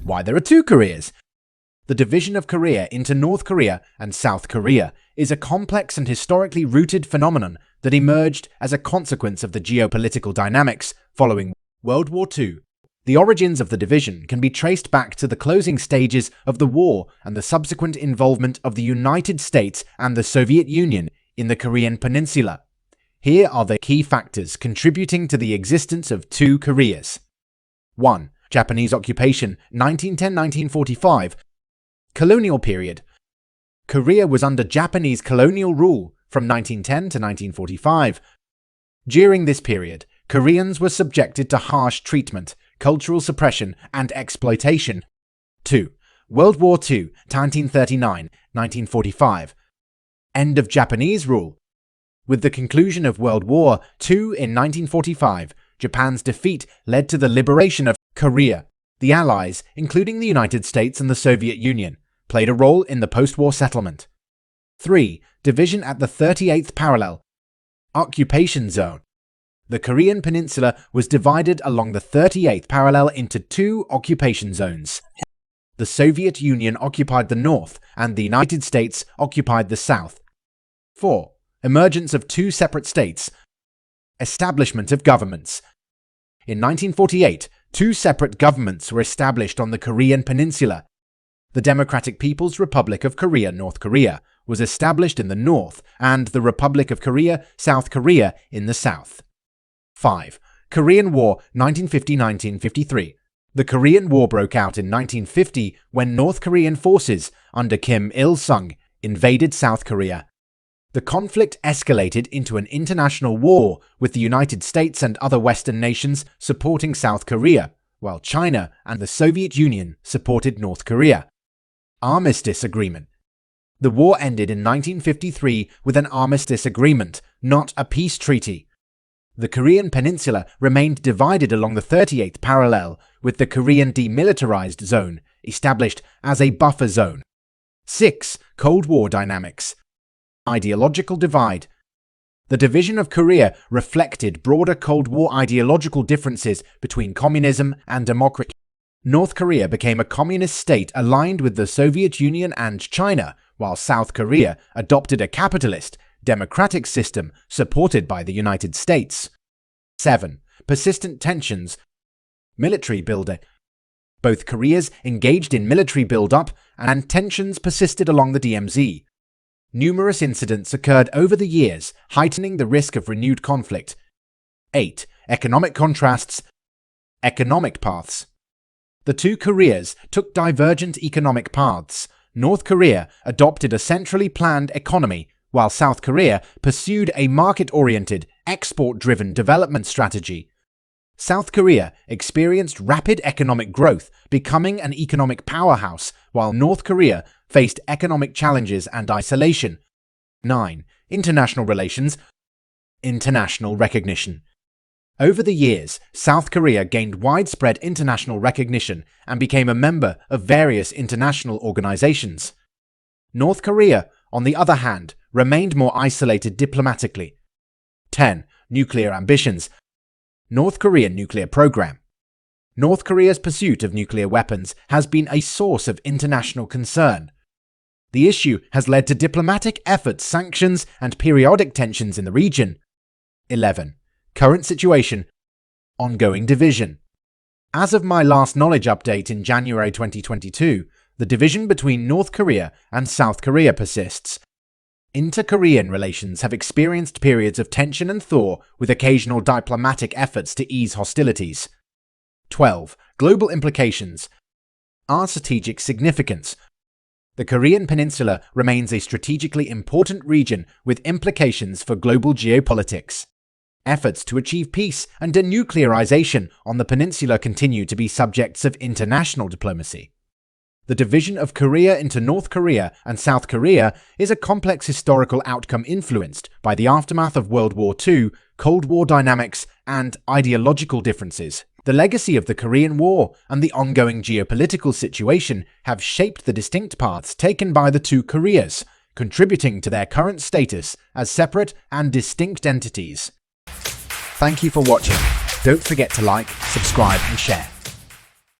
Why there are two Koreas? The division of Korea into North Korea and South Korea is a complex and historically rooted phenomenon that emerged as a consequence of the geopolitical dynamics following World War II. The origins of the division can be traced back to the closing stages of the war and the subsequent involvement of the United States and the Soviet Union in the Korean Peninsula. Here are the key factors contributing to the existence of two Koreas. 1. Japanese occupation, 1910–1945. Colonial period. Korea was under Japanese colonial rule from 1910 to 1945. During this period, Koreans were subjected to harsh treatment, cultural suppression, and exploitation. 2. World War II, 1939–1945. End of Japanese rule. With the conclusion of World War II in 1945, Japan's defeat led to the liberation of Korea. The Allies, including the United States and the Soviet Union, played a role in the post-war settlement. 3. Division at the 38th parallel. Occupation zone. The Korean peninsula was divided along the 38th parallel into two occupation zones. The Soviet Union occupied the north and the United States occupied the south. 4. Emergence of two separate states. Establishment of governments. In 1948, two separate governments were established on the Korean peninsula. The Democratic People's Republic of Korea, North Korea, was established in the north, and the Republic of Korea, South Korea, in the south. 5. Korean War, 1950–1953. The Korean War broke out in 1950 when North Korean forces, under Kim Il-sung, invaded South Korea. The conflict escalated into an international war, with the United States and other Western nations supporting South Korea, while China and the Soviet Union supported North Korea. Armistice Agreement. The war ended in 1953 with an armistice agreement, not a peace treaty. The Korean peninsula remained divided along the 38th parallel, with the Korean Demilitarized Zone established as a buffer zone. 6. Cold War dynamics. Ideological divide. The division of Korea reflected broader Cold War ideological differences between communism and democracy. North Korea became a communist state aligned with the Soviet Union and China, while South Korea adopted a capitalist, democratic system supported by the United States. 7. Persistent tensions. Military building. Both Koreas engaged in military build-up, and tensions persisted along the DMZ. Numerous incidents occurred over the years, heightening the risk of renewed conflict. 8. Economic contrasts. Economic paths. The two Koreas took divergent economic paths. North Korea adopted a centrally planned economy, while South Korea pursued a market-oriented, export-driven development strategy. South Korea experienced rapid economic growth, becoming an economic powerhouse, while North Korea faced economic challenges and isolation. 9. International relations. International recognition. Over the years, South Korea gained widespread international recognition and became a member of various international organizations. North Korea, on the other hand, remained more isolated diplomatically. 10. Nuclear ambitions. North Korean nuclear program. North Korea's pursuit of nuclear weapons has been a source of international concern. The issue has led to diplomatic efforts, sanctions, and periodic tensions in the region. 11. Current situation. Ongoing division. As of my last knowledge update in January 2022, the division between North Korea and South Korea persists. Inter-Korean relations have experienced periods of tension and thaw, with occasional diplomatic efforts to ease hostilities. 12. Global implications. Our strategic significance. The Korean Peninsula remains a strategically important region with implications for global geopolitics. Efforts to achieve peace and denuclearization on the peninsula continue to be subjects of international diplomacy. The division of Korea into North Korea and South Korea is a complex historical outcome influenced by the aftermath of World War II, Cold War dynamics, and ideological differences. The legacy of the Korean War and the ongoing geopolitical situation have shaped the distinct paths taken by the two Koreas, contributing to their current status as separate and distinct entities. Thank you for watching. Don't forget to like, subscribe, and share.